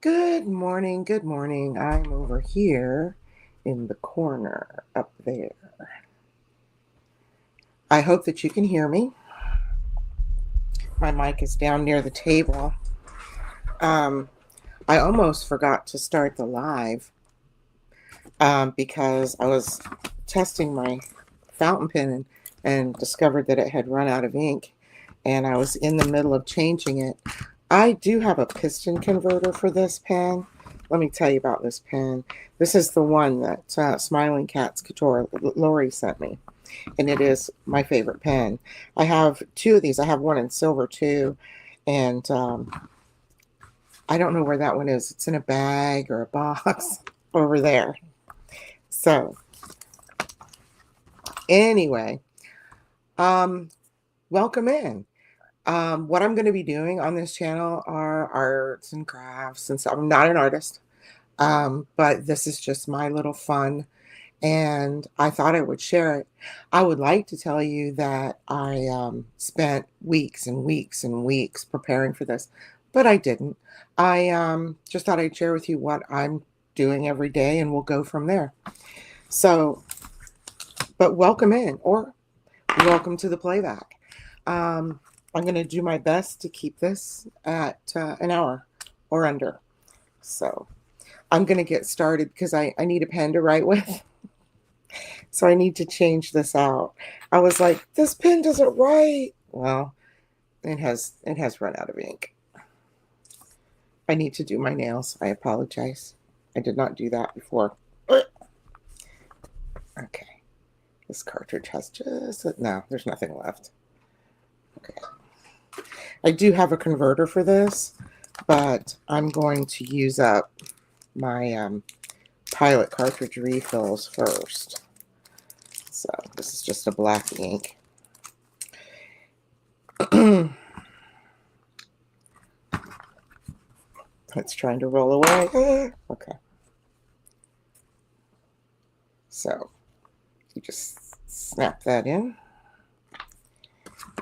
Good morning. Good morning. I'm over here in the corner up there. I hope that you can hear me. My mic is down near the table. Um, I almost forgot to start the live because I was testing my fountain pen and discovered that it had run out of ink, and I was in the middle of changing it. I do have a piston converter for this pen. Let me tell you about this pen. This is the one that Smiling Cats Couture, Lori sent me, and it is my favorite pen. I have two of these. I have one in silver too, and I don't know where that one is. It's in a bag or a box over there. So anyway, welcome in. What I'm going to be doing on this channel are arts and crafts, and so I'm not an artist, but this is just my little fun, and I thought I would share it. I would like to tell you that I spent weeks and weeks and weeks preparing for this, but I didn't. I just thought I'd share with you what I'm doing every day, and we'll go from there. So, but welcome in, or welcome to the playback. I'm going to do my best to keep this at an hour or under. So I'm going to get started because I need a pen to write with. So I need to change this out. I was like, this pen doesn't write. Well, it has run out of ink. I need to do my nails. I apologize. I did not do that before. Okay. This cartridge has just, no, there's nothing left. Okay. I do have a converter for this, but I'm going to use up my pilot cartridge refills first. So this is just a black ink. It's trying to roll away. Okay. So you just snap that in.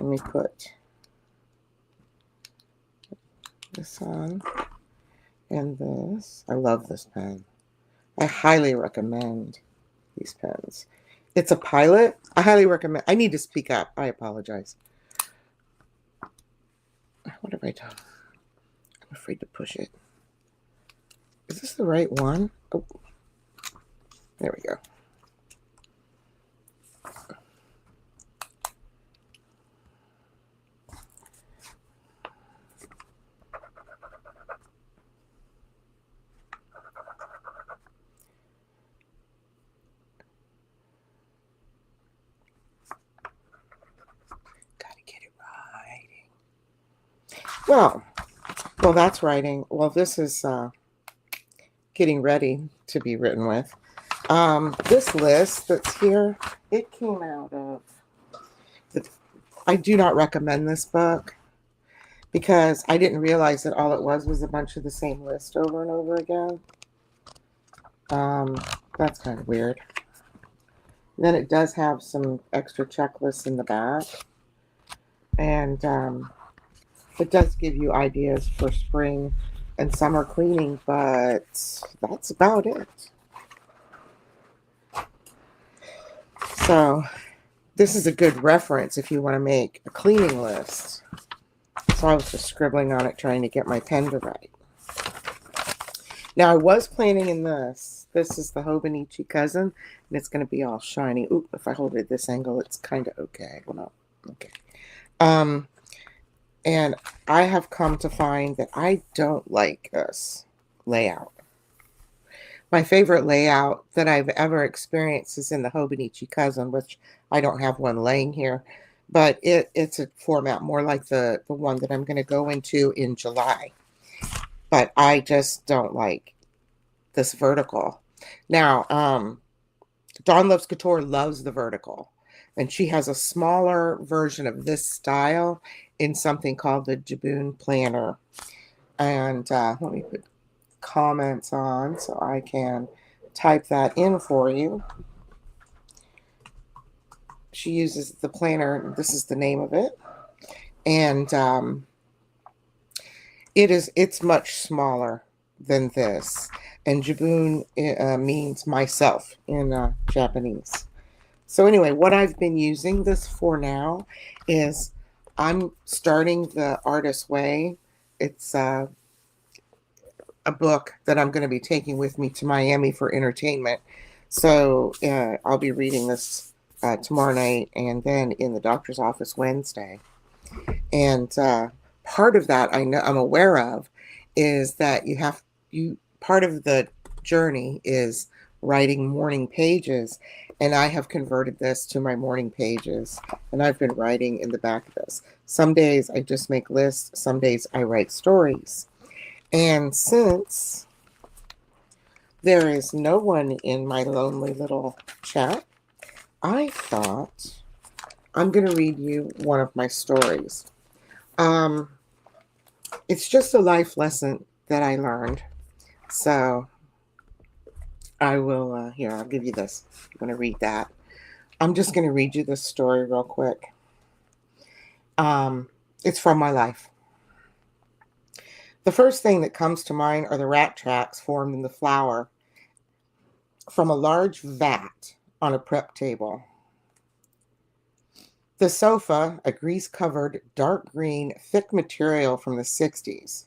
Let me put this on and this. I love this pen. I highly recommend these pens. It's a pilot. I highly recommend. I need to speak up. I apologize. What have I done? I'm afraid to push it. Is this the right one? Oh, there we go. Well, that's writing. Well, this is getting ready to be written with. This list that's here, it came out of I do not recommend this book because I didn't realize that all it was a bunch of the same list over and over again. That's kind of weird. And then it does have some extra checklists in the back. And it does give you ideas for spring and summer cleaning, but that's about it. So this is a good reference if you want to make a cleaning list. So I was just scribbling on it, trying to get my pen to write. Now I was planning in this. This is the Hobonichi Cousin, and it's going to be all shiny. Oop, if I hold it at this angle, it's kind of okay. Well, no, okay. And I have come to find that I don't like this layout. My favorite layout that I've ever experienced is in the Hobonichi Cousin, which I don't have one laying here, but it's a format more like the one that I'm going to go into in July. But I just don't like this vertical. Now, Dawn Loves Couture loves the vertical, and she has a smaller version of this style in something called the Jabun Planner. And let me put comments on so I can type that in for you. She uses the planner. This is the name of it. And it's much smaller than this. And Jibun means myself in Japanese. So anyway, what I've been using this for now is I'm starting the Artist's Way. It's a book that I'm going to be taking with me to Miami for entertainment. So I'll be reading this tomorrow night and then in the doctor's office Wednesday. And part of that I'm aware of is that part of the journey is writing morning pages, and I have converted this to my morning pages, and I've been writing in the back of this. Some days I just make lists, some days I write stories. And since there is no one in my lonely little chat, I thought I'm going to read you one of my stories. It's just a life lesson that I learned. So I will, here, I'll give you this. I'm going to read that. I'm just going to read you this story real quick. It's from my life. The first thing that comes to mind are the rat tracks formed in the flour from a large vat on a prep table. The sofa, a grease-covered, dark green, thick material from the 60s.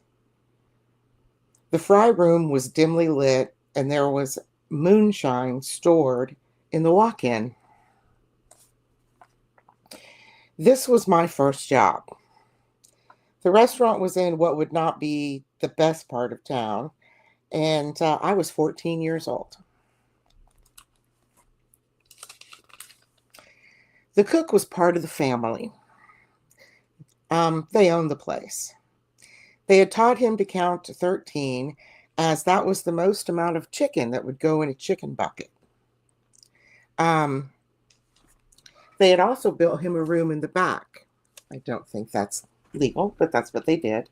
The fry room was dimly lit, and there was moonshine stored in the walk-in. This was my first job. The restaurant was in what would not be the best part of town, and I was 14 years old. The cook was part of the family. They owned the place. They had taught him to count to 13, as that was the most amount of chicken that would go in a chicken bucket. They had also built him a room in the back. I don't think that's legal, but that's what they did.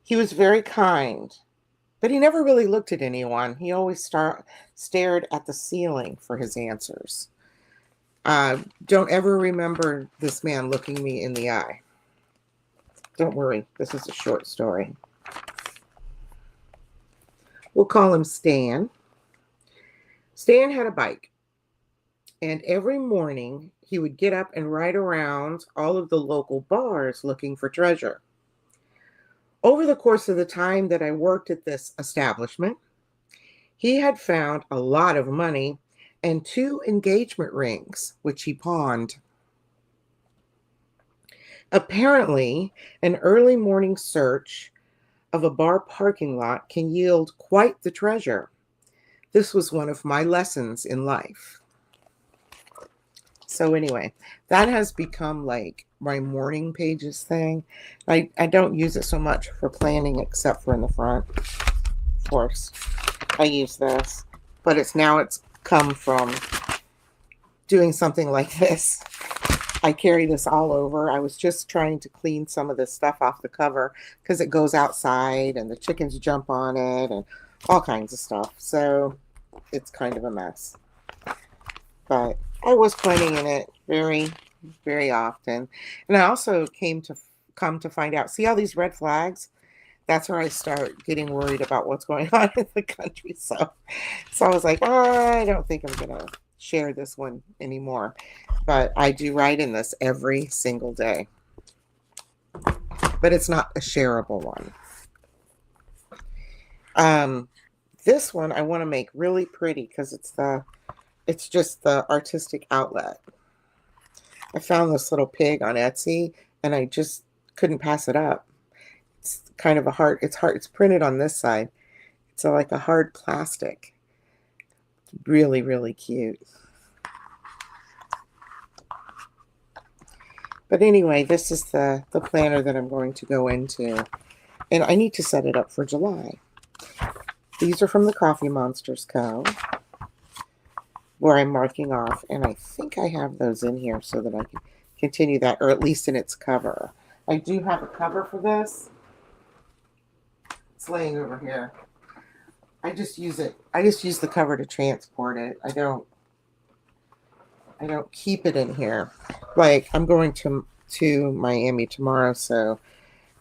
He was very kind, but he never really looked at anyone. He always stared at the ceiling for his answers. Don't ever remember this man looking me in the eye. Don't worry, this is a short story. We'll call him Stan. Stan had a bike, and every morning he would get up and ride around all of the local bars looking for treasure. Over the course of the time that I worked at this establishment, he had found a lot of money and 2 engagement rings, which he pawned. Apparently, an early morning search of a bar parking lot can yield quite the treasure. This was one of my lessons in life. So anyway, that has become like my morning pages thing. I don't use it so much for planning except for in the front. Of course, I use this, but it's come from doing something like this. I carry this all over. I was just trying to clean some of this stuff off the cover because it goes outside and the chickens jump on it and all kinds of stuff. So it's kind of a mess. But I was playing in it very, very often. And I also come to find out, see all these red flags? That's where I start getting worried about what's going on in the country. So I was like, I don't think I'm going to share this one anymore. But I do write in this every single day. But it's not a shareable one. This one I want to make really pretty because it's just the artistic outlet. I found this little pig on Etsy and I just couldn't pass it up. It's kind of a heart. It's printed on this side. It's like a hard plastic. It's really, really cute. But anyway, this is the planner that I'm going to go into. And I need to set it up for July. These are from the Coffee Monsters Co., where I'm marking off. And I think I have those in here so that I can continue that, or at least in its cover. I do have a cover for this. It's laying over here. I just use the cover to transport it. I don't keep it in here. Like, I'm going to Miami tomorrow, so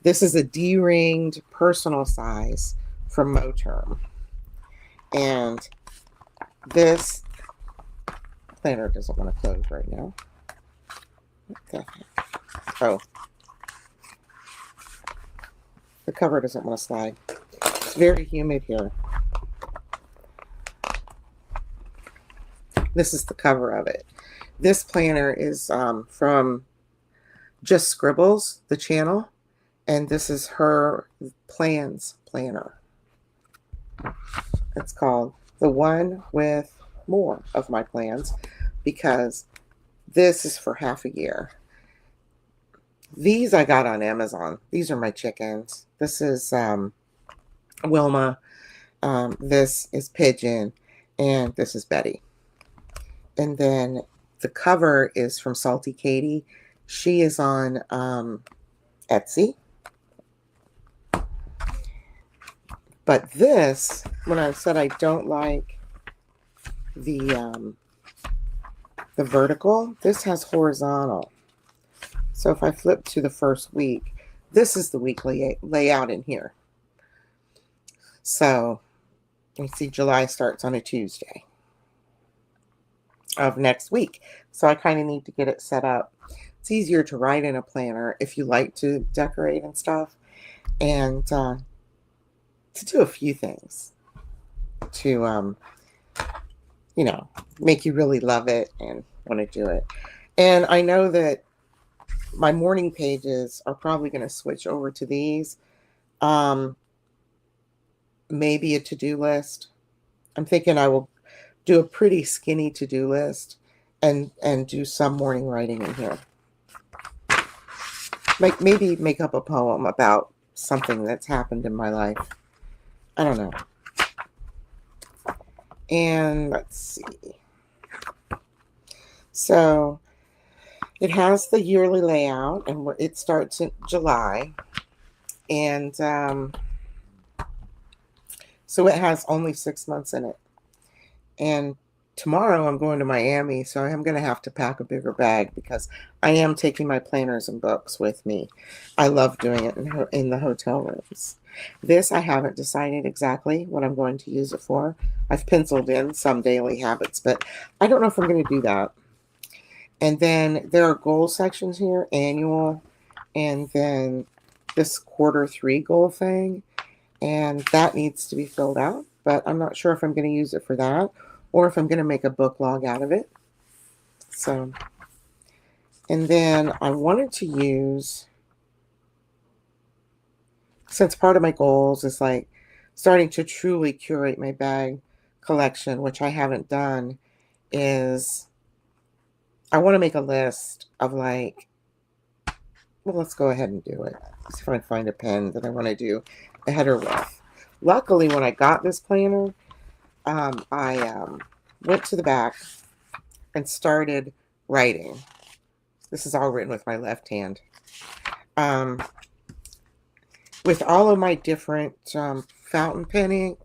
This is a D-ringed personal size from Moterm. And this planner doesn't want to close right now. What the heck? Oh. The cover doesn't want to slide. It's very humid here. This is the cover of it. This planner is from Just Scribbles, the channel, and this is her plans planner. It's called The One with More of My Plans, because this is for half a year. These I got on Amazon. These are my chickens. This is Wilma. This is Pigeon. And this is Betty. And then the cover is from Salty Katie. She is on Etsy. But this, when I said I don't like the vertical, this has horizontal. So if I flip to the first week, this is the weekly layout in here. So you see July starts on a Tuesday of next week. So I kind of need to get it set up. It's easier to write in a planner if you like to decorate and stuff, and to do a few things to, you know, make you really love it and want to do it. And I know that my morning pages are probably going to switch over to these. Maybe a to-do list. I'm thinking I will do a pretty skinny to-do list and do some morning writing in here. Like maybe make up a poem about something that's happened in my life. I don't know. And let's see. So it has the yearly layout, and it starts in July. And so it has only 6 months in it. And tomorrow I'm going to Miami, so I'm going to have to pack a bigger bag because I am taking my planners and books with me. I love doing it in the hotel rooms. This, I haven't decided exactly what I'm going to use it for. I've penciled in some daily habits, but I don't know if I'm going to do that. And then there are goal sections here, annual, and then this Q3 goal thing. And that needs to be filled out, but I'm not sure if I'm going to use it for that or if I'm going to make a book log out of it. So, and then I wanted to use, since part of my goals is like starting to truly curate my bag collection, which I haven't done, is I want to make a list of like, well, let's go ahead and do it. See if I can find a pen that I want to do a header with. Luckily, when I got this planner, I went to the back and started writing. This is all written with my left hand. With all of my different fountain penning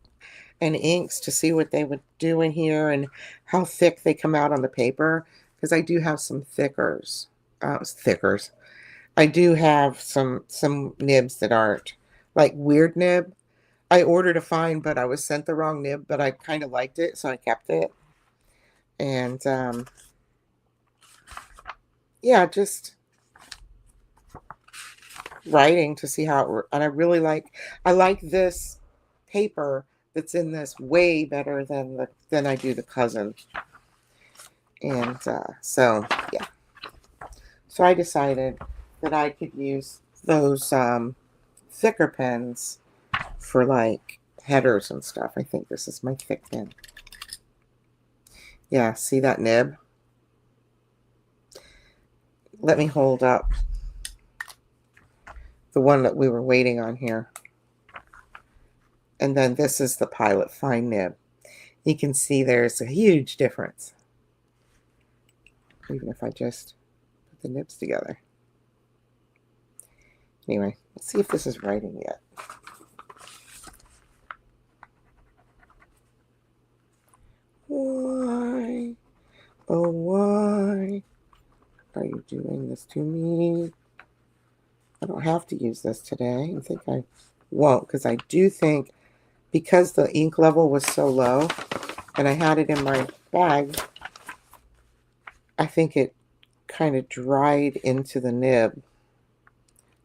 and inks to see what they would do in here and how thick they come out on the paper, because I do have some thickers. I do have some nibs that aren't like weird nib. I ordered a fine, but I was sent the wrong nib, but I kind of liked it, so I kept it. And yeah, just writing to see how it, and I like this paper that's in this way better than I do the cousin. And so yeah, so I decided that I could use those thicker pens for like headers and stuff. I think this is my thick pen. Yeah, see that nib? Let me hold up the one that we were waiting on here. And then this is the Pilot Fine nib. You can see there's a huge difference. Even if I just put the nibs together. Anyway, let's see if this is writing yet. Why, oh why are you doing this to me? I don't have to use this today. I think I won't, because I do think, because the ink level was so low and I had it in my bag, I think it kind of dried into the nib.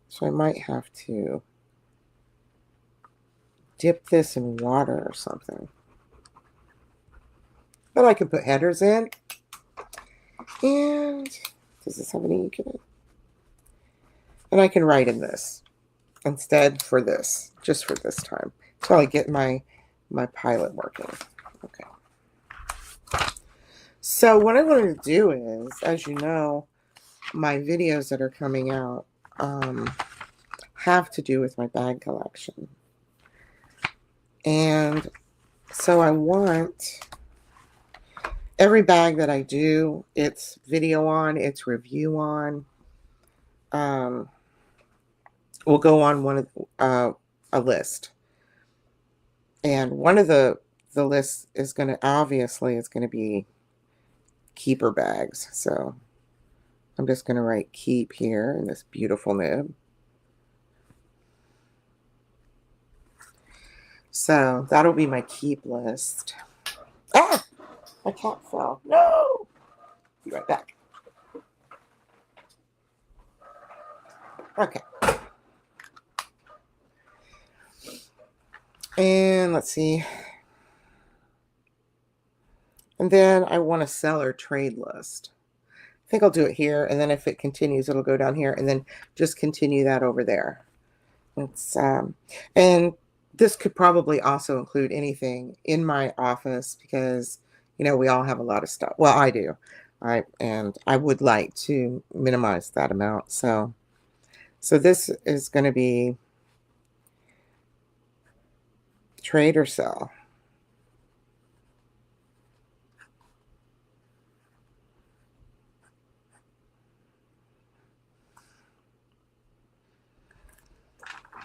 So I might have to dip this in water or something. But I can put headers in. And does this have any ink in it? And I can write in this instead for this, just for this time, until I get my pilot working. Okay. So what I wanted to do is, as you know, my videos that are coming out have to do with my bag collection. And so I want every bag that I do, it's video on, it's review on, will go on one of a list. And one of the lists is going to, obviously, it's going to be keeper bags. So I'm just going to write keep here in this beautiful nib. So that'll be my keep list. Ah! My cat fell. No! Be right back. Okay. And let's see. And then I want a seller trade list. I think I'll do it here, and then if it continues, it'll go down here, and then just continue that over there. It's and this could probably also include anything in my office, because you know we all have a lot of stuff. Well, I do. And I would like to minimize that amount. So this is going to be trade or sell.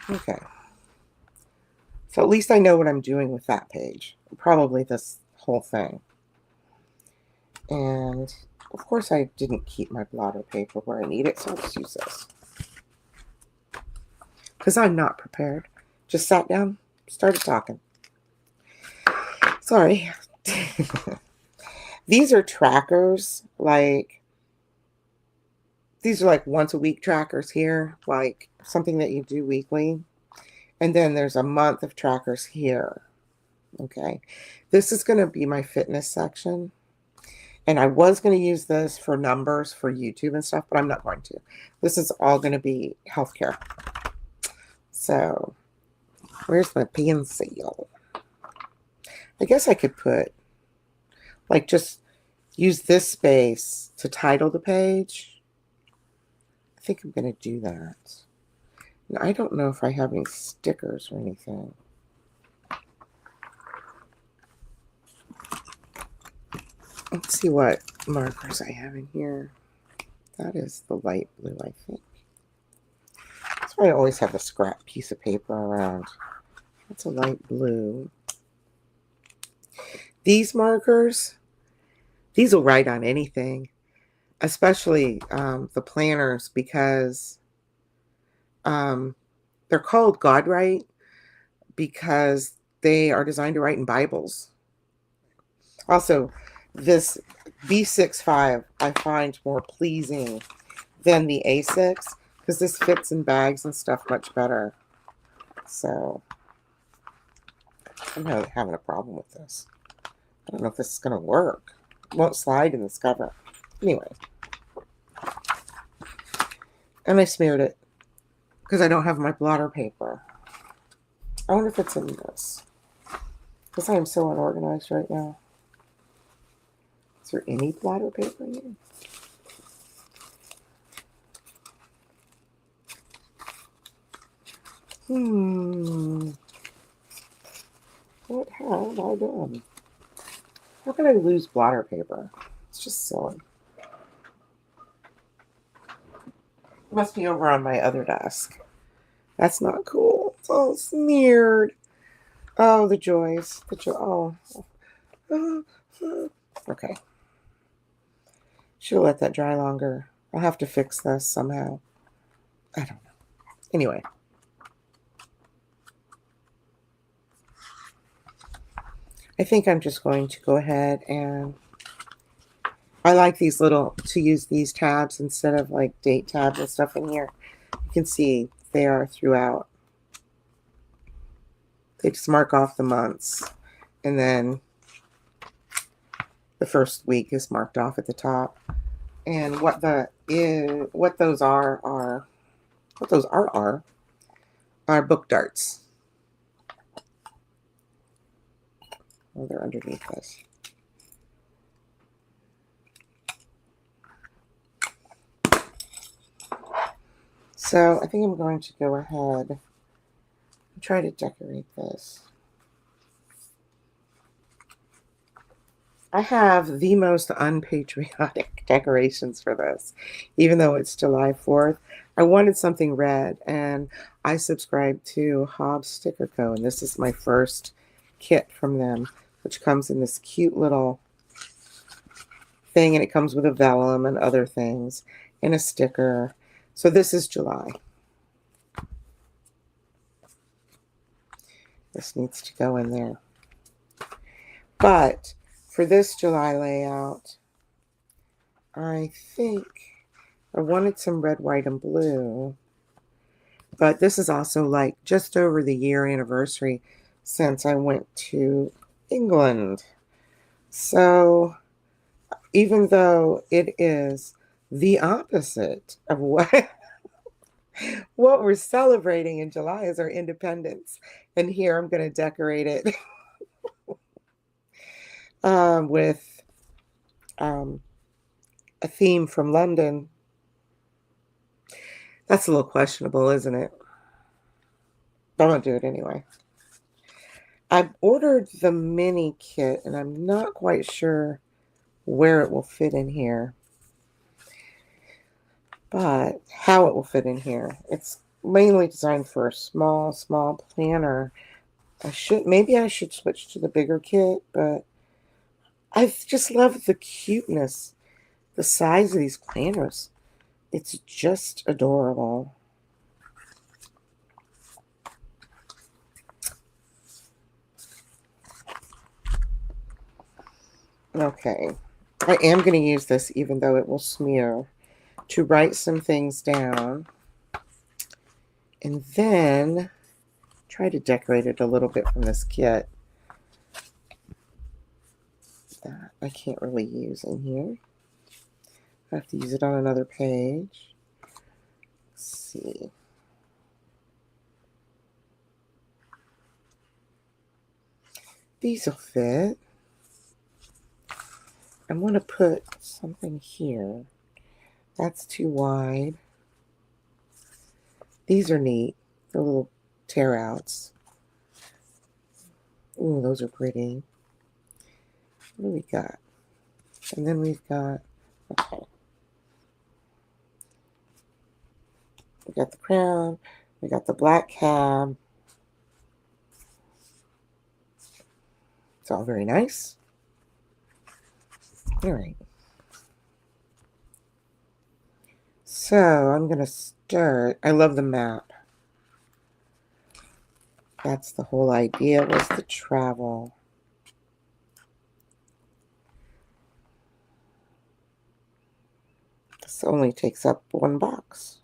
Okay. So at least I know what I'm doing with that page. Probably this whole thing. And of course I didn't keep my blotter paper where I need it, so I'll just use this. Because I'm not prepared. Just sat down, started talking. Sorry. These are trackers, like, these are like once a week trackers here, like something that you do weekly. And then there's a month of trackers here. Okay. This is going to be my fitness section. And I was going to use this for numbers for YouTube and stuff, but I'm not going to. This is all going to be healthcare. So where's my pencil? I guess I could put, like, just use this space to title the page. I think I'm going to do that. And I don't know if I have any stickers or anything. Let's see what markers I have in here. That is the light blue, I think. That's why I always have a scrap piece of paper around. That's a light blue. These markers, these will write on anything, especially the planners, because they're called GodWrite because they are designed to write in Bibles. Also, this V65 I find more pleasing than the A6 because this fits in bags and stuff much better. So I'm having a problem with this. I don't know if this is going to work. It won't slide in this cover. Anyway. And I smeared it because I don't have my blotter paper. I wonder if it's in this, because I am so unorganized right now. Is there any blotter paper in here? What have I done? How can I lose blotter paper? It's just silly. It must be over on my other desk. That's not cool. It's all smeared. Oh, the joys. The joy. Oh. Okay. Should have let that dry longer. I'll have to fix this somehow. I don't know. Anyway. I think I'm just going to go ahead and I like these to use these tabs instead of like date tabs and stuff in here. You can see they are throughout. They just mark off the months. And then the first week is marked off at the top. And what those are book darts. Oh, they're underneath this. So I think I'm going to go ahead and try to decorate this. I have the most unpatriotic decorations for this, even though it's July 4th. I wanted something red, and I subscribe to Hobbs Sticker Co. And this is my first kit from them, which comes in this cute little thing, and it comes with a vellum and other things, and a sticker. So this is July. This needs to go in there. But for this July layout, I think I wanted some red, white, and blue. But this is also like just over the year anniversary since I went to England. So even though it is the opposite of what we're celebrating in July is our independence. And here I'm going to decorate it with a theme from London. That's a little questionable, isn't it? But I'm going to do it anyway. I ordered the mini kit, and I'm not quite sure where it will fit in here. But how it will fit in here. It's mainly designed for a small planner. Maybe I should switch to the bigger kit, but I just love the cuteness, the size of these planners. It's just adorable. Okay, I am going to use this even though it will smear to write some things down and then try to decorate it a little bit from this kit that I can't really use in here. I have to use it on another page. Let's see. These will fit. I want to put something here. That's too wide. These are neat. The little tear outs. Ooh, those are pretty. What do we got? And then we've got, okay. We got the crown. We got the black cab. It's all very nice. All right. So I'm going to start. I love the map. That's the whole idea, was the travel. This only takes up one box.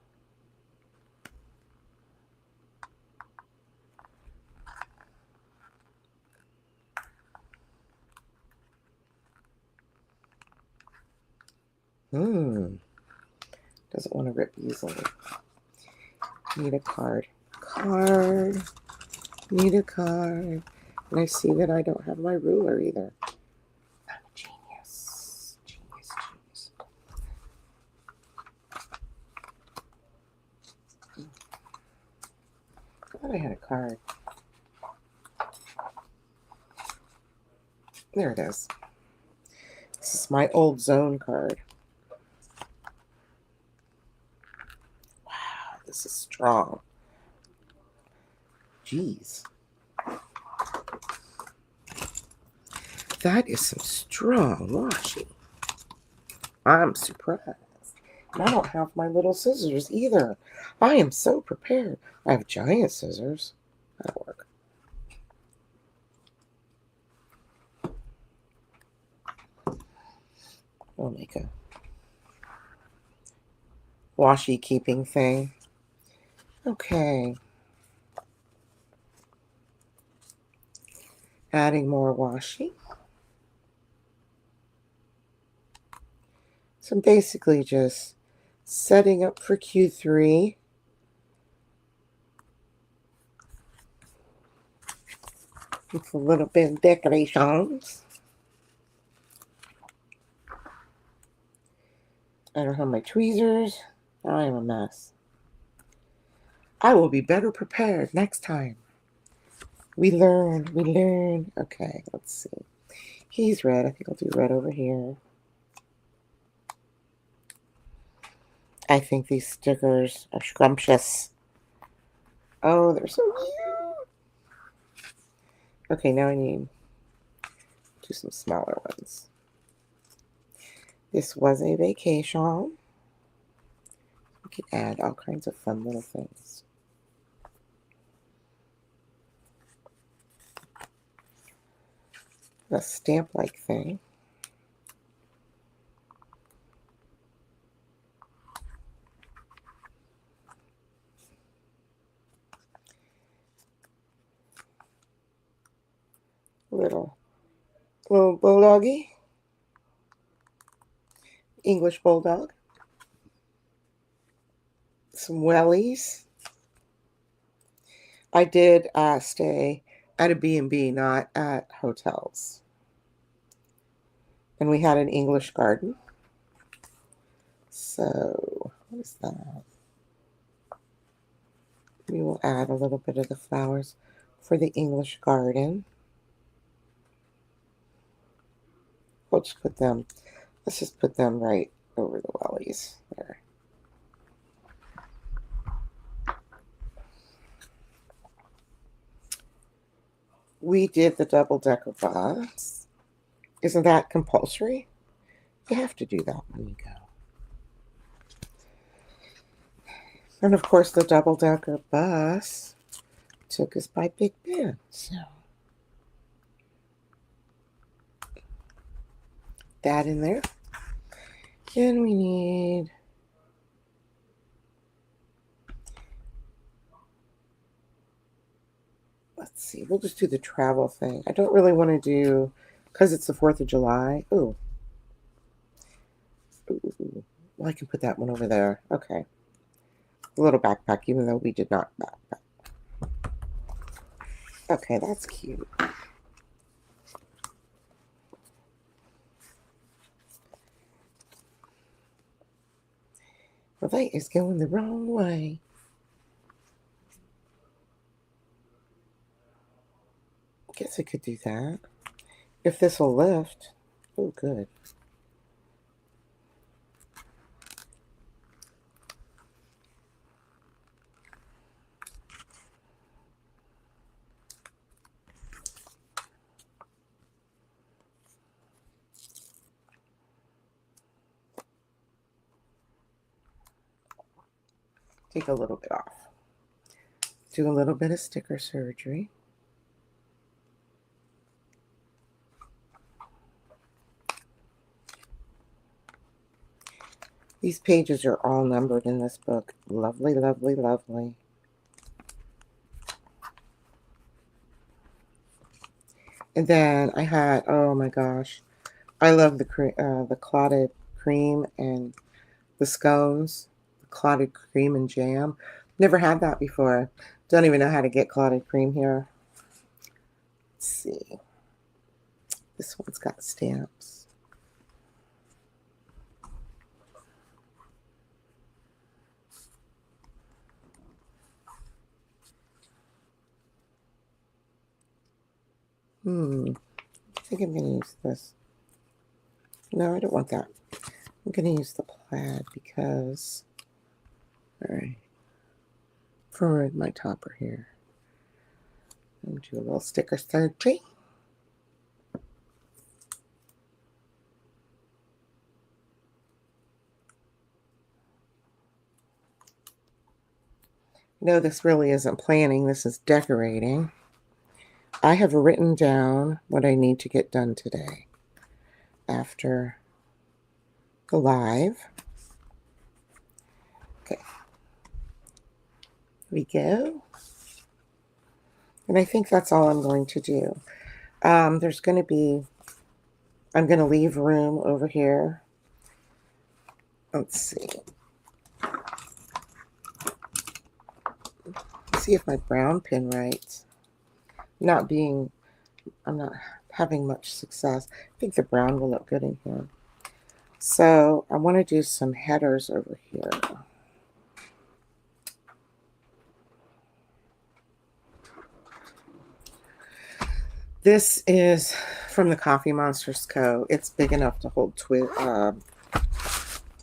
Doesn't want to rip easily. Need a card. Need a card. And I see that I don't have my ruler either. I'm a genius. Genius. I thought I had a card. There it is. This is my old zone card. Wow, this is strong. Jeez. That is some strong washing. I'm surprised. I don't have my little scissors either. I am so prepared. I have giant scissors. That'll work. We'll make a washi keeping thing. Okay. Adding more washi. So I'm basically just setting up for Q3. With a little bit of decorations. I don't have my tweezers. I'm a mess. I will be better prepared next time. We learn, we learn. Okay, let's see. He's red. I think I'll do red over here. I think these stickers are scrumptious. Oh, they're so cute. Okay, now I need to do some smaller ones. This was a vacation. We could add all kinds of fun little things. A stamp-like thing. Little bulldoggy. English bulldog. Some wellies. I did stay at a B&B, not at hotels. And we had an English garden. So, what is that? We will add a little bit of the flowers for the English garden. We'll just put them, let's just put them right over the wellies there. We did the double-decker bus. Isn't that compulsory? You have to do that when you go. And of course, the double-decker bus took us by Big Ben. So that in there. Then we need let's see, we'll just do the travel thing. I don't really want to do, because it's the 4th of July. Ooh. Ooh. Well, I can put that one over there. Okay. A little backpack, even though we did not backpack. Okay, that's cute. Well, that is going the wrong way. I guess I could do that. If this will lift. Oh, good. Take a little bit off. Do a little bit of sticker surgery. These pages are all numbered in this book. Lovely, lovely, lovely. And then I had, oh my gosh, I love the clotted cream and the scones, the clotted cream and jam. Never had that before. Don't even know how to get clotted cream here. Let's see. This one's got stamps. I think I'm going to use this. No, I don't want that. I'm going to use the plaid because, all right, for my topper here. I'm going to do a little sticker surgery. No, this really isn't planning. This is decorating. I have written down what I need to get done today after the live. Okay, here we go. And I think that's all I'm going to do. There's going to be, I'm going to leave room over here. Let's see. See if my brown pin writes. I'm not having much success. I think the brown will look good in here. So I want to do some headers over here. This is from the Coffee Monsters Co. It's big enough to hold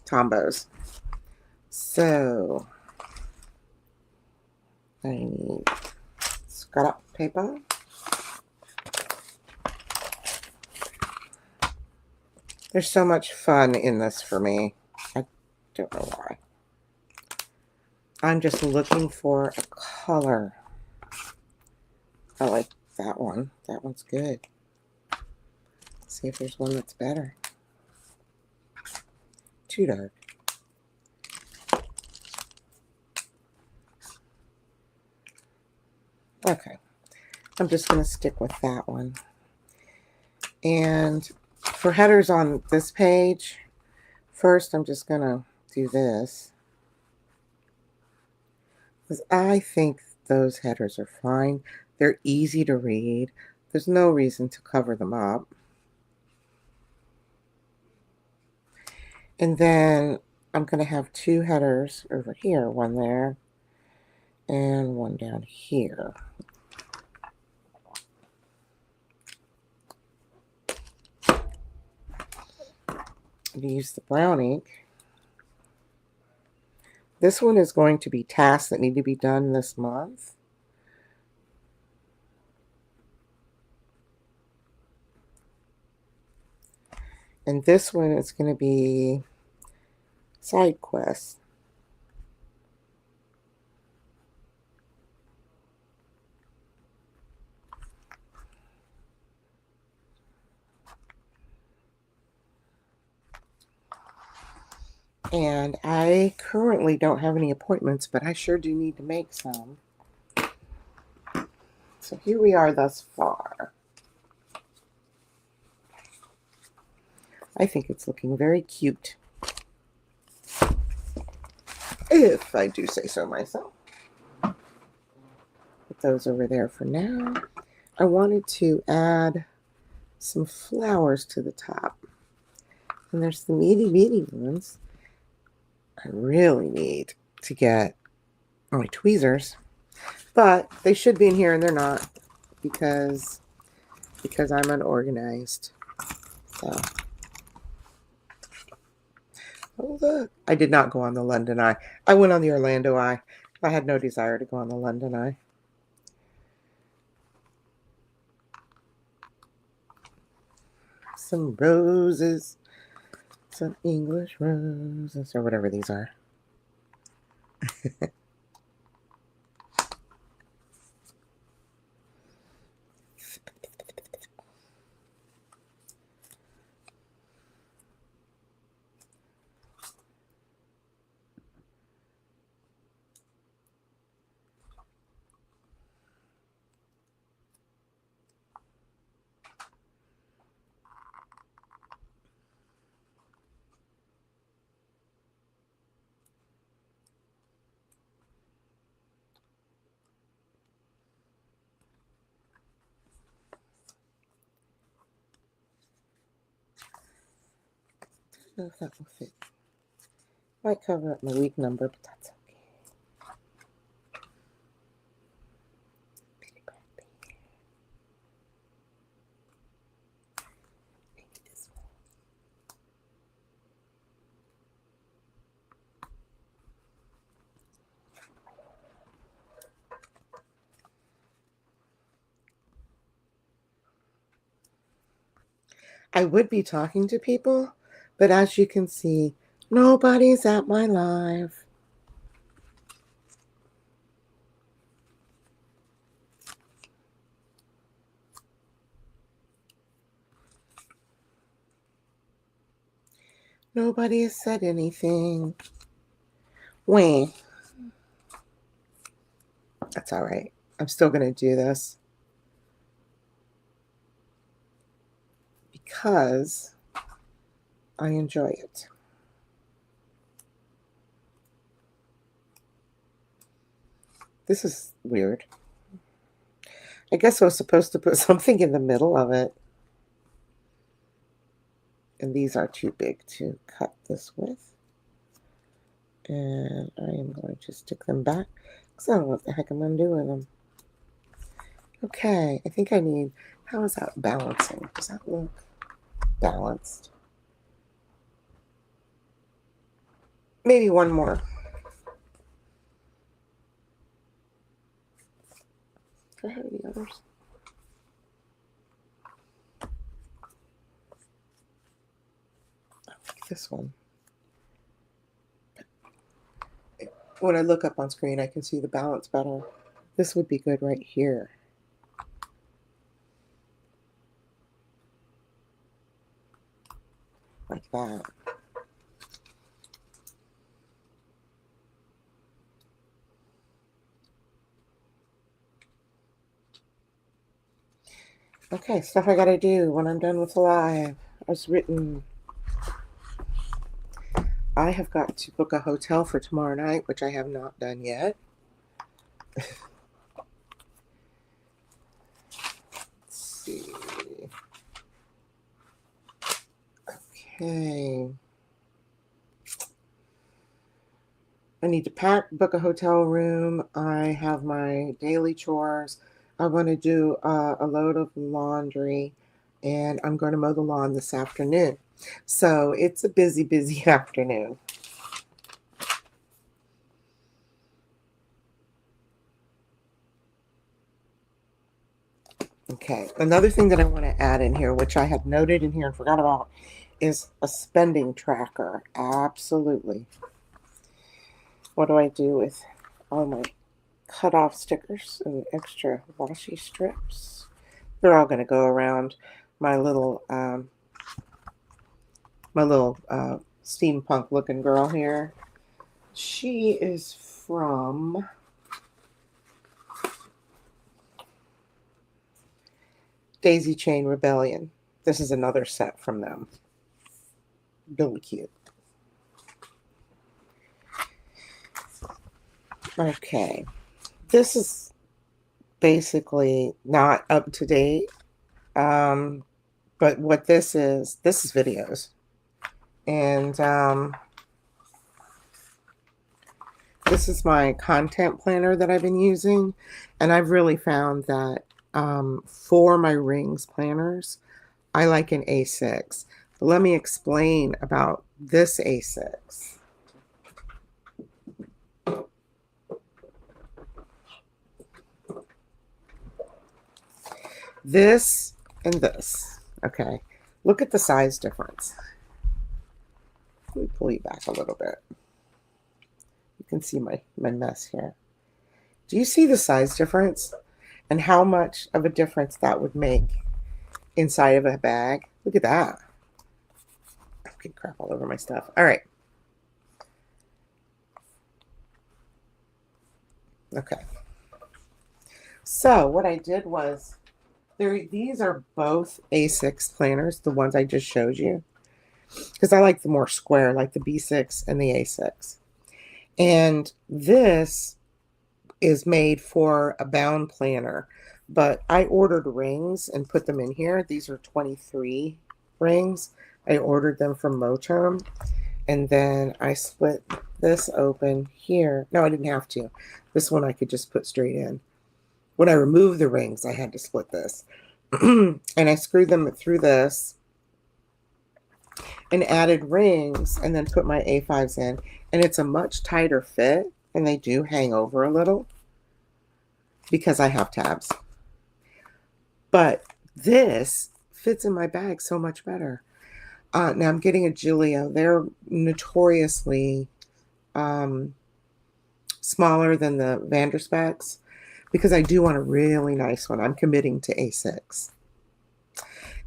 Tombos. So I need scrap paper. There's so much fun in this for me. I don't know why. I'm just looking for a color. I like that one. That one's good. Let's see if there's one that's better. Too dark. Okay. I'm just going to stick with that one. And for headers on this page, first I'm just going to do this. Because I think those headers are fine. They're easy to read. There's no reason to cover them up. And then I'm going to have two headers over here, one there and one down here. Use the brown ink. This one is going to be tasks that need to be done this month. And this one is going to be side quests. And I currently don't have any appointments, but I sure do need to make some. So here we are thus far. I think it's looking very cute, if I do say so myself. Put those over there for now. I wanted to add some flowers to the top. And there's the itty bitty ones. I really need to get my tweezers, but they should be in here and they're not because I'm unorganized. So, oh look, I did not go on the London Eye. I went on the Orlando Eye. I had no desire to go on the London Eye. Some roses, some English roses, or whatever these are. I don't know if that will fit. Might cover up my week number, but that's okay. I would be talking to people, but as you can see, nobody's at my live. Nobody has said anything. Wait. That's all right. I'm still going to do this because I enjoy it. This is weird. I guess I was supposed to put something in the middle of it. And these are too big to cut this with. And I am going to stick them back because I don't know what the heck I'm going to do with them. Okay, I think I need, how is that balancing? Does that look balanced? Maybe one more. Do I have any others? I like this one. When I look up on screen, I can see the balance better. This would be good right here. Like that. Okay, stuff I gotta do when I'm done with live. As written, I have got to book a hotel for tomorrow night, which I have not done yet. Let's see. Okay. I need to pack, book a hotel room. I have my daily chores. I want to do a load of laundry, and I'm going to mow the lawn this afternoon. So it's a busy, busy afternoon. Okay, another thing that I want to add in here, which I had noted in here and forgot about, is a spending tracker. Absolutely. What do I do with all my cut-off stickers and extra washi strips? They're all going to go around my little steampunk looking girl here. She is from Daisy Chain Rebellion. This is another set from them. Really cute. Okay. This is basically not up to date. But what this is videos. And this is my content planner that I've been using. And I've really found that for my rings planners, I like an A6. But let me explain about this A6. This and this. Okay. Look at the size difference. Let me pull you back a little bit. You can see my mess here. Do you see the size difference and how much of a difference that would make inside of a bag? Look at that. I'm getting crap all over my stuff. All right. Okay. So what I did was, these are both A6 planners, the ones I just showed you, because I like the more square, like the B6 and the A6. And this is made for a bound planner, but I ordered rings and put them in here. These are 23 rings. I ordered them from Moterm, and then I split this open here. No, I didn't have to. This one I could just put straight in. When I removed the rings, I had to split this. And I screwed them through this and added rings and then put my A5s in. And it's a much tighter fit, and they do hang over a little because I have tabs. But this fits in my bag so much better. Now I'm getting a Giglio. They're notoriously smaller than the Vanderspecs, because I do want a really nice one. I'm committing to A6.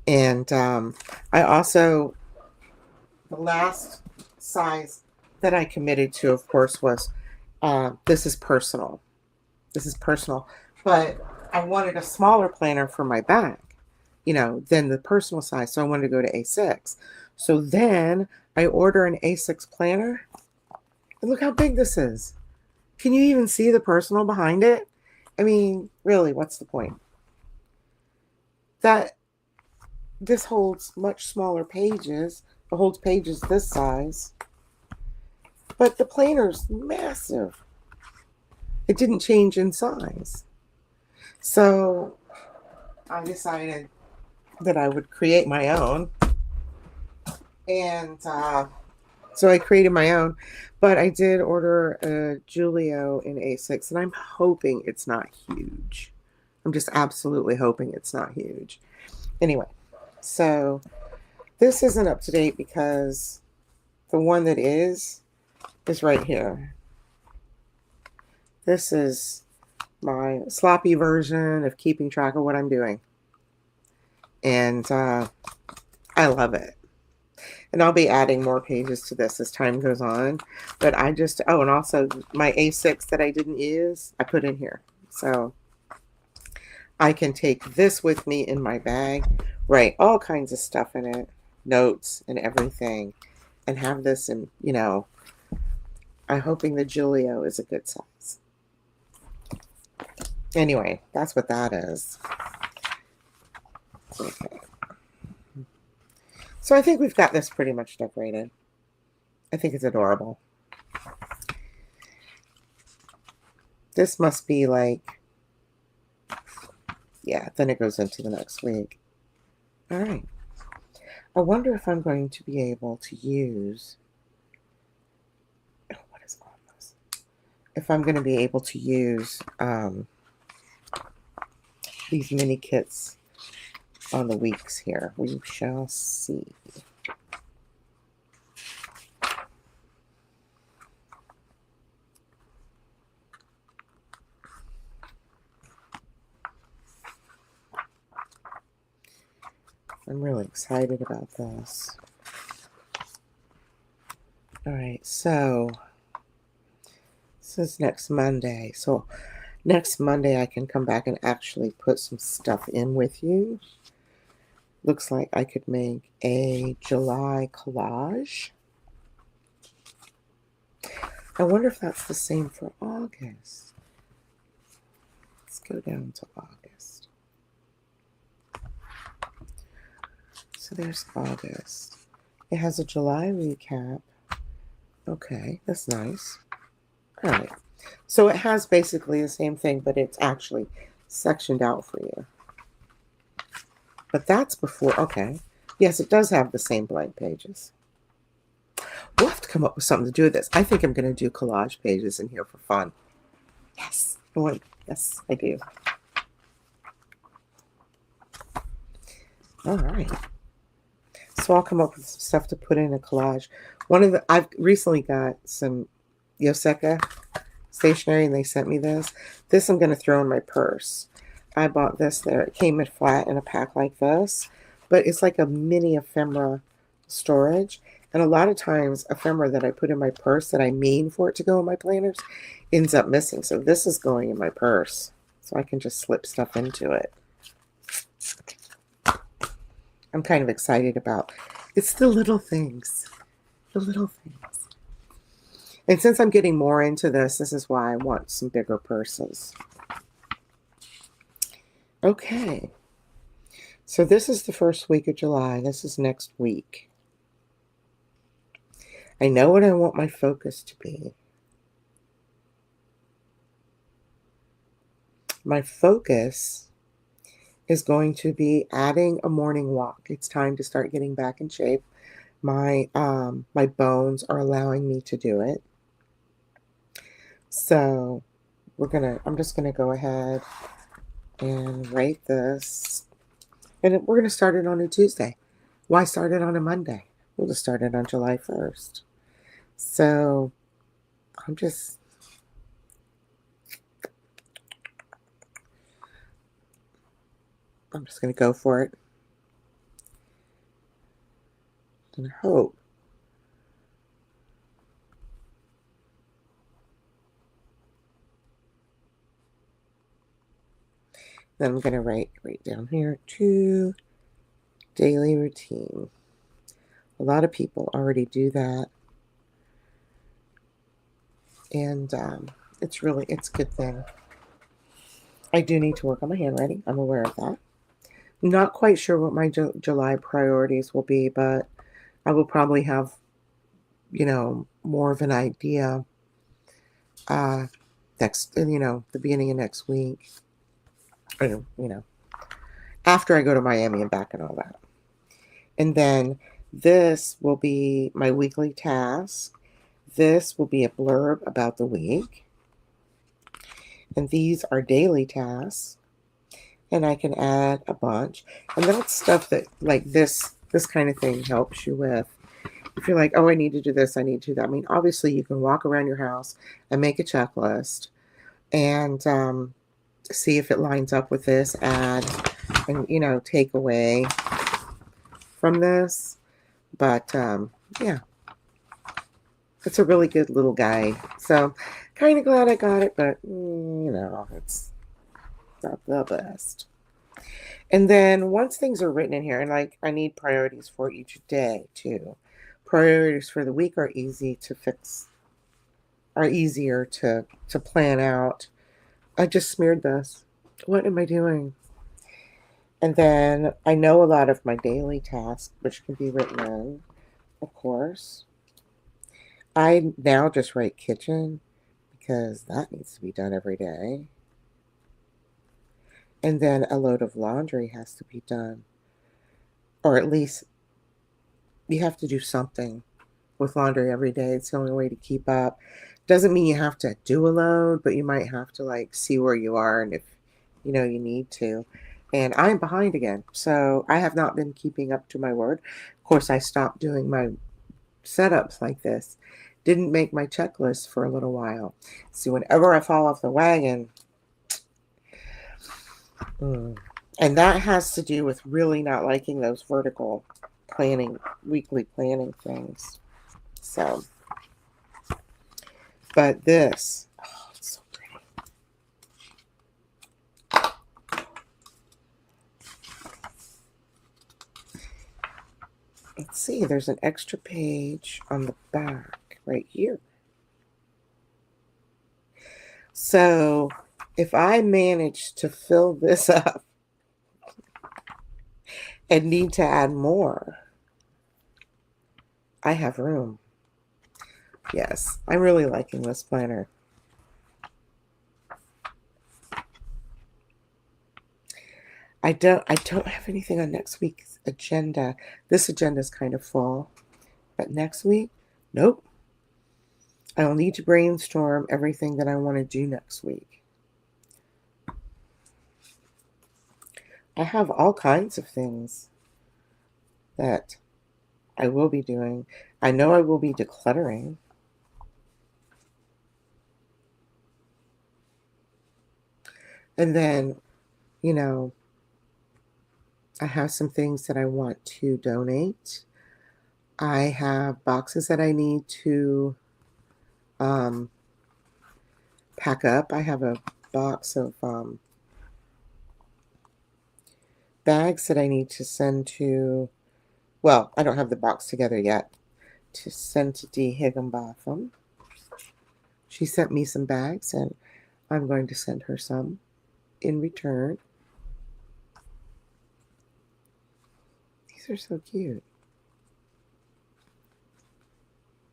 And I also The last size that I committed to, of course, was this is personal. This is personal. But I wanted a smaller planner for my bag, than the personal size. So I wanted to go to A6. So then I order an A6 planner. And look how big this is. Can you even see the personal behind it? I mean, really, what's the point? That this holds much smaller pages. It holds pages this size. But the planner's massive. It didn't change in size. So I decided that I would create my own. And so I created my own. But I did order a Julio in A6, and I'm hoping it's not huge. I'm just absolutely hoping it's not huge. Anyway, so this isn't up to date because the one that is right here. This is my sloppy version of keeping track of what I'm doing. And I love it. And I'll be adding more pages to this as time goes on. But I just, oh, and also my A6 that I didn't use, I put in here. So I can take this with me in my bag, write all kinds of stuff in it, notes and everything, and have this in, I'm hoping the Julio is a good size. Anyway, that's what that is. Okay. So I think we've got this pretty much decorated. I think it's adorable. This must be like, yeah, then it goes into the next week. All right. I wonder if I'm going to be able to use, what is on this? If I'm going to be able to use these mini kits on the weeks here. We shall see. I'm really excited about this. All right, so this is next Monday. So next Monday I can come back and actually put some stuff in with you. Looks like I could make a July collage. I wonder if that's the same for August. Let's go down to August. So there's August. It has a July recap. Okay, that's nice. All right. So it has basically the same thing, but it's actually sectioned out for you. But that's before, okay. Yes, it does have the same blank pages. We'll have to come up with something to do with this. I think I'm going to do collage pages in here for fun. Yes. Yes, I do. All right. So I'll come up with some stuff to put in a collage. I've recently got some Yoseka stationery, and they sent me this. This I'm going to throw in my purse. I bought this there. It came in flat in a pack like this, but it's like a mini ephemera storage. And a lot of times, ephemera that I put in my purse that I mean for it to go in my planners ends up missing. So this is going in my purse, so I can just slip stuff into it. I'm kind of excited about it's the little things. The little things. And since I'm getting more into this is why I want some bigger purses. Okay. So this is the first week of July. This is next week. I know what I want my focus to be. My focus is going to be adding a morning walk. It's time to start getting back in shape. My bones are allowing me to do it. So I'm just gonna go ahead and write this. And we're gonna start it on a Tuesday. Why start it on a Monday? We'll just start it on July 1st. So I'm just going to go for it and hope Then I'm going to write right down here, to daily routine. A lot of people already do that. And it's a good thing. I do need to work on my handwriting. I'm aware of that. Not quite sure what my July priorities will be, but I will probably have, more of an idea the beginning of next week. Or, after I go to Miami and back and all that. And then this will be my weekly task. This will be a blurb about the week. And these are daily tasks. And I can add a bunch. And that's stuff that, like, this kind of thing helps you with. If you're like, oh, I need to do this, I need to do that. I mean, obviously you can walk around your house and make a checklist and see if it lines up with this, add, and, take away from this. But yeah, it's a really good little guide. So kind of glad I got it, but it's not the best. And then once things are written in here, and like I need priorities for each day too. Priorities for the week are easy to fix, are easier to plan out. I just smeared this. What am I doing? And then I know a lot of my daily tasks, which can be written in, of course. I now just write kitchen because that needs to be done every day. And then a load of laundry has to be done. Or at least you have to do something with laundry every day. It's the only way to keep up. Doesn't mean you have to do a load, but you might have to like see where you are and if you need to. And I'm behind again. So I have not been keeping up to my word. Of course, I stopped doing my setups like this. Didn't make my checklist for a little while. See, whenever I fall off the wagon, and that has to do with really not liking those vertical planning, weekly planning things. So, but this, oh, it's so pretty. Let's see, there's an extra page on the back right here. So if I manage to fill this up and need to add more, I have room. Yes, I'm really liking this planner. I don't have anything on next week's agenda. This agenda is kind of full. But next week, nope. I will need to brainstorm everything that I want to do next week. I have all kinds of things that I will be doing. I know I will be decluttering. And then, I have some things that I want to donate. I have boxes that I need to pack up. I have a box of bags that I need to send to, well, I don't have the box together yet, to send to Dee Higginbotham. She sent me some bags, and I'm going to send her some in return. These are so cute.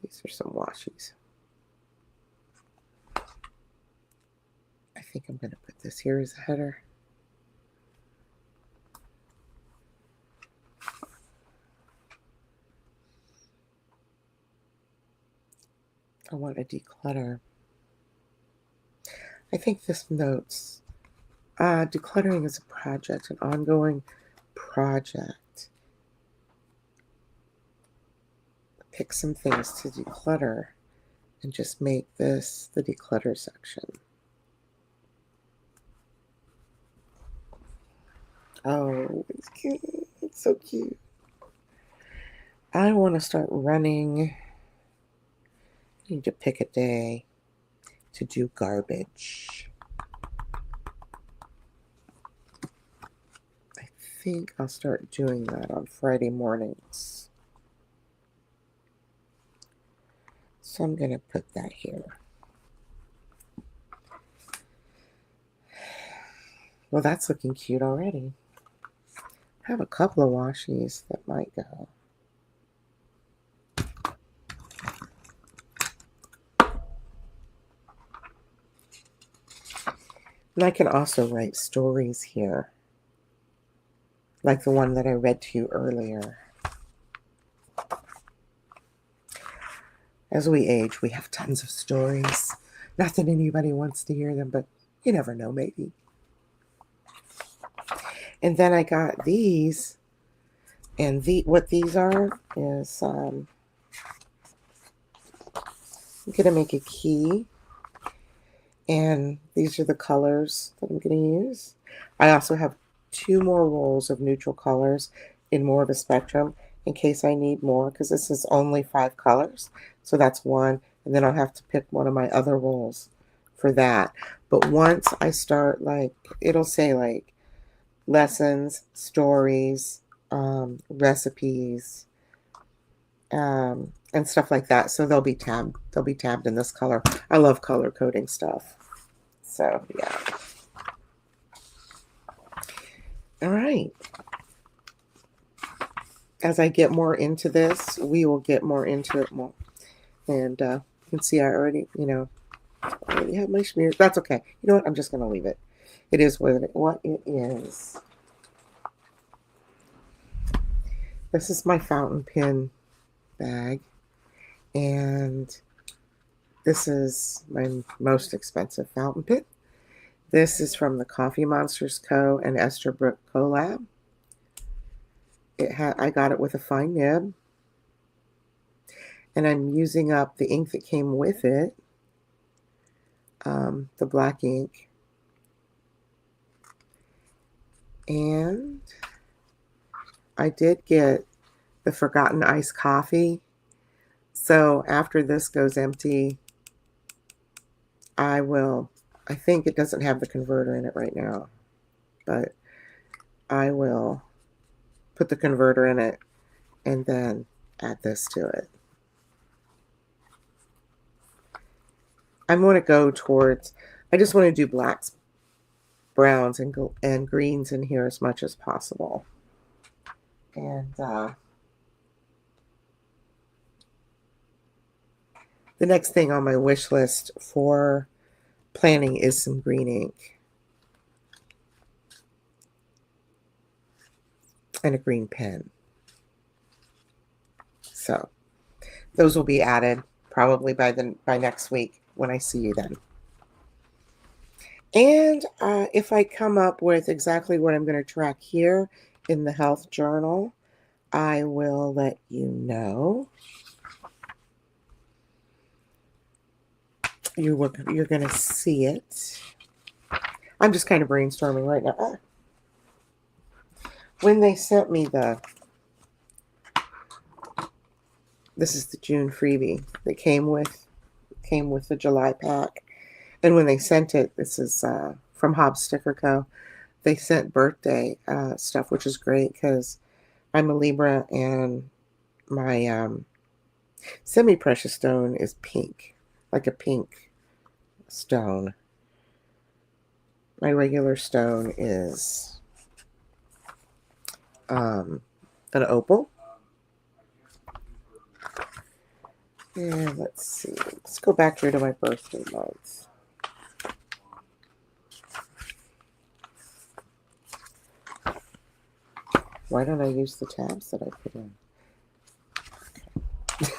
These are some washies. I think I'm going to put this here as a header. I want to declutter. I think this notes, decluttering is a project, an ongoing project. Pick some things to declutter and just make this the declutter section. Oh, it's cute. It's so cute. I want to start running. I need to pick a day to do garbage. think I'll start doing that on Friday mornings. So I'm going to put that here. Well, that's looking cute already. I have a couple of washies that might go. And I can also write stories here, like the one that I read to you earlier. As we age, we have tons of stories. Not that anybody wants to hear them, but you never know, maybe. And then I got these, and what these are is I'm going to make a key, and these are the colors that I'm going to use. I also have 2 more rolls of neutral colors in more of a spectrum in case I need more, because this is only 5 colors. So that's 1, and then I'll have to pick one of my other rolls for that. But once I start, like, it'll say like lessons, stories, recipes, and stuff like that. So they'll be tabbed. They'll be tabbed in this color. I love color coding stuff. So yeah. All right. As I get more into this, we will get more into it more. And you can see I already, I already have my smears. That's okay. You know what? I'm just going to leave it. It is what it is. This is my fountain pen bag. And this is my most expensive fountain pen. This is from the Coffee Monsters Co. and Esterbrook collab. I got it with a fine nib. And I'm using up the ink that came with it, the black ink. And I did get the Forgotten Iced Coffee. So after this goes empty, I think it doesn't have the converter in it right now, but I will put the converter in it and then add this to it. I'm going to go towards, I just want to do blacks, browns, and greens in here as much as possible. And the next thing on my wish list for planning is some green ink and a green pen. So those will be added probably by next week when I see you then. And if I come up with exactly what I'm going to track here in the health journal, I will let you know. You're going to see it. I'm just kind of brainstorming right now. When they sent me this is the June freebie that came with the July pack. And when they sent it, this is from Hobbs Sticker Co. They sent birthday stuff, which is great because I'm a Libra and my semi-precious stone is pink, like a pink stone. My regular stone is an opal. And let's see. Let's go back here to my birthday month. Why don't I use the tabs that I put in? Okay.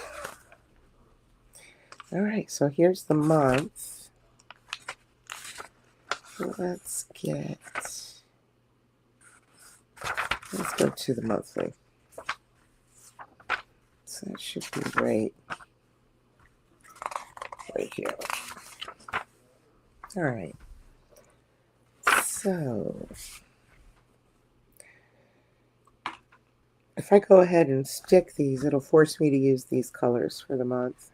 All right, so here's the month. Let's go to the monthly. So that should be right here. All right. So if I go ahead and stick these, it'll force me to use these colors for the month.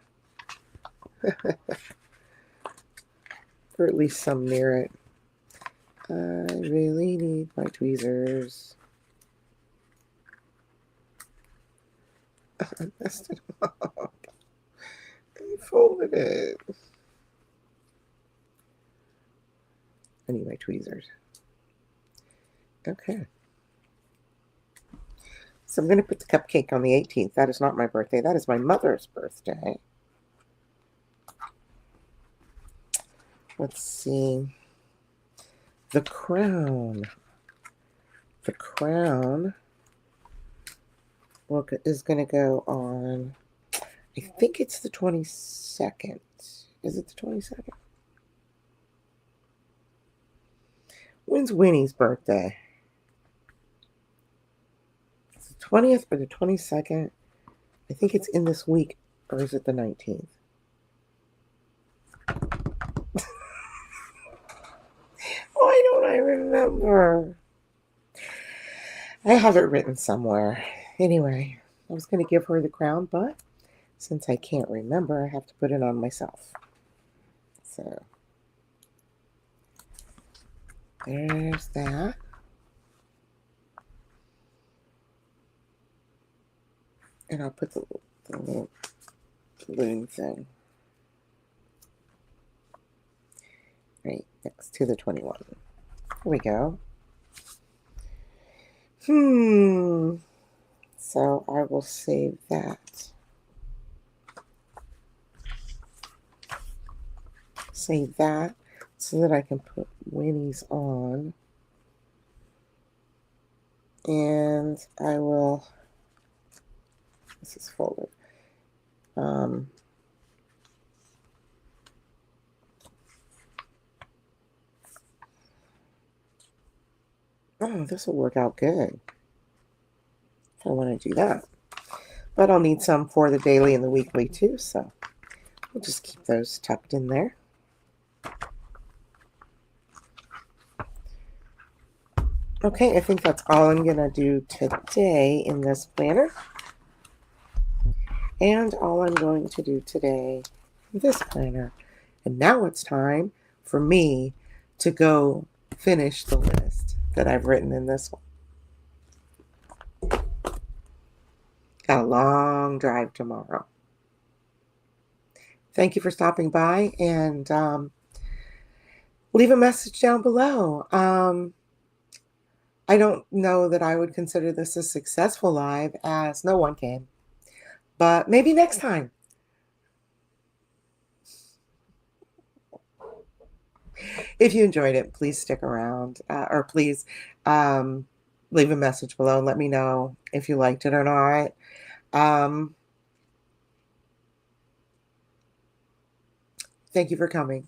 Or at least some near it. I really need my tweezers. I messed it up. I folded it. I need my tweezers. Okay. So I'm going to put the cupcake on the 18th. That is not my birthday. That is my mother's birthday. Let's see. The crown. The crown is going to go on, I think it's the 22nd. Is it the 22nd? When's Winnie's birthday? It's the 20th or the 22nd? I think it's in this week, or is it the 19th? Why don't I remember? I have it written somewhere. Anyway, I was going to give her the crown, but since I can't remember, I have to put it on myself. So there's that. And I'll put the little balloon thing right next to the 21. There we go. So I will save that. Save that so that I can put Winnie's on. And I will, this is folded. Oh, this will work out good if I want to do that. But I'll need some for the daily and the weekly too, so we'll just keep those tucked in there. Okay, I think that's all I'm going to do today in this planner. And all I'm going to do today in this planner. And now it's time for me to go finish the list that I've written in this one. Got a long drive tomorrow. Thank you for stopping by, and leave a message down below. I don't know that I would consider this a successful live, as no one came, but maybe next time. If you enjoyed it, please stick around, or please leave a message below and let me know if you liked it or not. Thank you for coming.